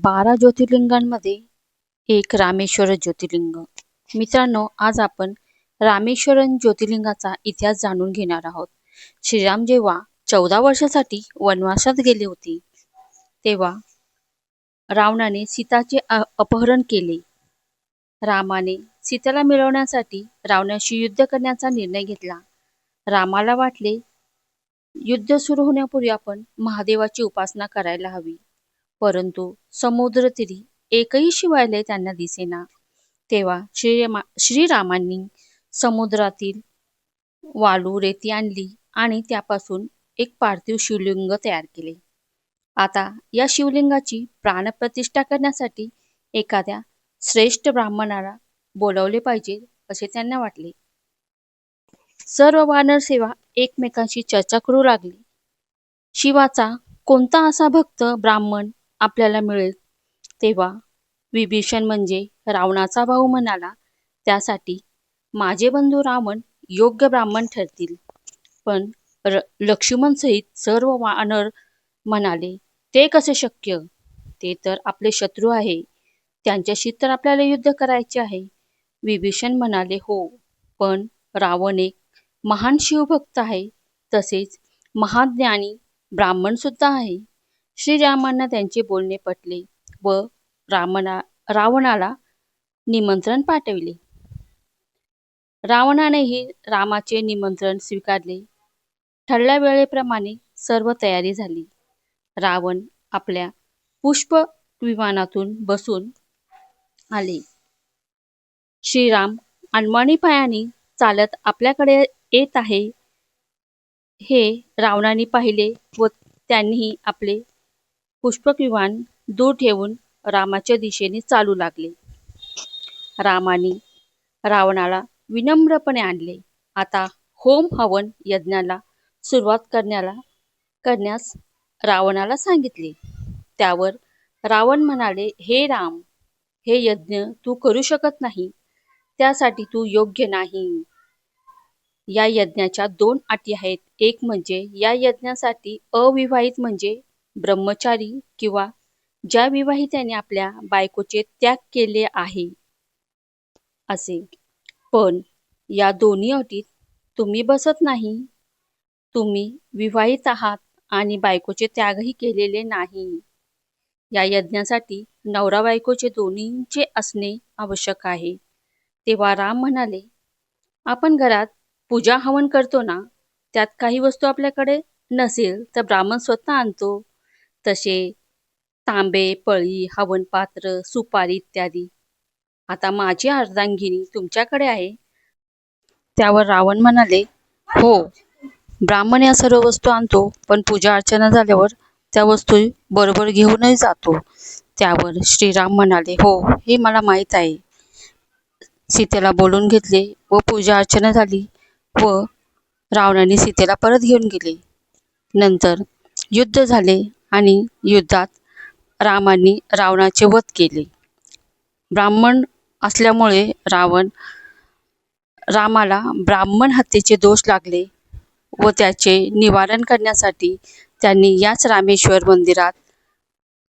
12 ज्योतिर्लिंगांमध्ये एक रामेश्वर ज्योतिर्लिंग. मित्रांनो, आज आपण रामेश्वरम ज्योतिर्लिंगाचा इतिहास जाणून घेणार आहोत. श्रीराम जेव्हा 14 वर्षासाठी वनवासात गेले होते, तेव्हा रावणाने सीताचे अपहरण केले. रामाने सीतेला मिळवण्यासाठी रावणाशी युद्ध करण्याचा निर्णय घेतला. रामाला वाटले, युद्ध सुरू होण्यापूर्वी आपण महादेवाची उपासना करायला हवी. परंतु समुद्रतीरी एकही शिवालय त्यांना दिसेना. तेव्हा श्रीरामांनी समुद्रातील वाळू रेती आणली आणि त्यापासून एक पार्थिव शिवलिंग तयार केले. आता या शिवलिंगाची प्राणप्रतिष्ठा करण्यासाठी एखाद्या श्रेष्ठ ब्राह्मणाला बोलावले पाहिजे असे त्यांना वाटले. सर्व वानर सेवा एकमेकांशी चर्चा करू लागली. शिवाचा कोणता असा भक्त ब्राह्मण आपल्याला मिळेल? तेव्हा विभीषण म्हणजे रावणाचा भाऊ म्हणाला, त्यासाठी माझे बंधू रावण योग्य ब्राह्मण ठरतील. पण लक्ष्मण सहित सर्व वानर म्हणाले, ते कसे शक्य? ते तर आपले शत्रू आहे, त्यांच्याशी तर आपल्याला युद्ध करायचे आहे. विभीषण म्हणाले, हो, पण रावण एक महान शिवभक्त आहे, तसेच महाज्ञानी ब्राह्मण सुद्धा आहे. श्रीरामांना त्यांचे बोलणे पटले व रावणाला निमंत्रण पाठविले. रावणानेही रामाचे निमंत्रण स्वीकारले. ठरल्या वेळेप्रमाणे सर्व तयारी झाली. रावण आपल्या पुष्प विमानातून बसून आले. श्रीराम अनवाणी पायाने चालत आपल्याकडे येत आहे हे रावणाने पाहिले व त्यांनीही आपले पुष्पक विमान दूर ठेवून रामाच्या दिशेने चालू लागले. रामाने रावणाला विनम्रपणे आणले. आता होम हवन यज्ञाला सुरुवात करण्यास रावणाला सांगितले. त्यावर रावण म्हणाले, हे राम, हे यज्ञ तू करू शकत नाही, त्यासाठी तू योग्य नाही. या यज्ञाच्या 2 अटी आहेत. एक म्हणजे या यज्ञासाठी अविवाहित म्हणजे ब्रह्मचारी किंवा ज्या विवाहिताने आपल्या बायकोचे त्याग केले आहे असे. पण या दोन्ही अटीत तुम्ही बसत नाही. तुम्ही विवाहित आहात आणि बायकोचे त्यागही केलेले नाही. या यज्ञासाठी नवरा बायकोचे दोन्हींचे असणे आवश्यक आहे. तेव्हा राम म्हणाले, आपण घरात पूजा हवन करतो ना, त्यात काही वस्तू आपल्याकडे नसेल तर ब्राह्मण स्वतः आणतो. तसे तांबे, पळी, हवन पात्र, सुपारी इत्यादी. आता माझी अर्धांगिनी तुमच्याकडे आहे. त्यावर रावण म्हणाले, हो, ब्राह्मण या सर्व वस्तू आणतो, पण पूजा अर्चना झाल्यावर त्या वस्तू बरोबर घेऊनही जातो. त्यावर श्रीराम म्हणाले, हो, हे मला माहीत आहे. सीतेला बोलून घेतले व पूजा अर्चना झाली व रावणाने सीतेला परत घेऊन गेले. नंतर युद्ध झाले आणि युद्धात रामाने रावणाचे वध केले. ब्राह्मण असल्यामुळे रामाला ब्राह्मण हत्येचे दोष लागले व त्याचे निवारण करण्यासाठी त्यांनी याच रामेश्वर मंदिरात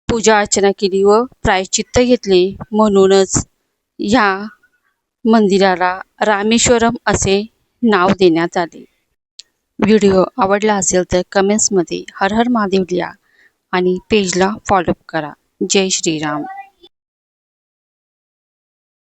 पूजा अर्चना केली व प्रायश्चित्त घेतले. म्हणूनच ह्या मंदिराला रामेश्वरम असे नाव देण्यात आले. व्हिडिओ आवडला असेल तर कमेंट्समध्ये हर हर महादेव लिहा आणि पेजला फॉलो करा. जय श्रीराम.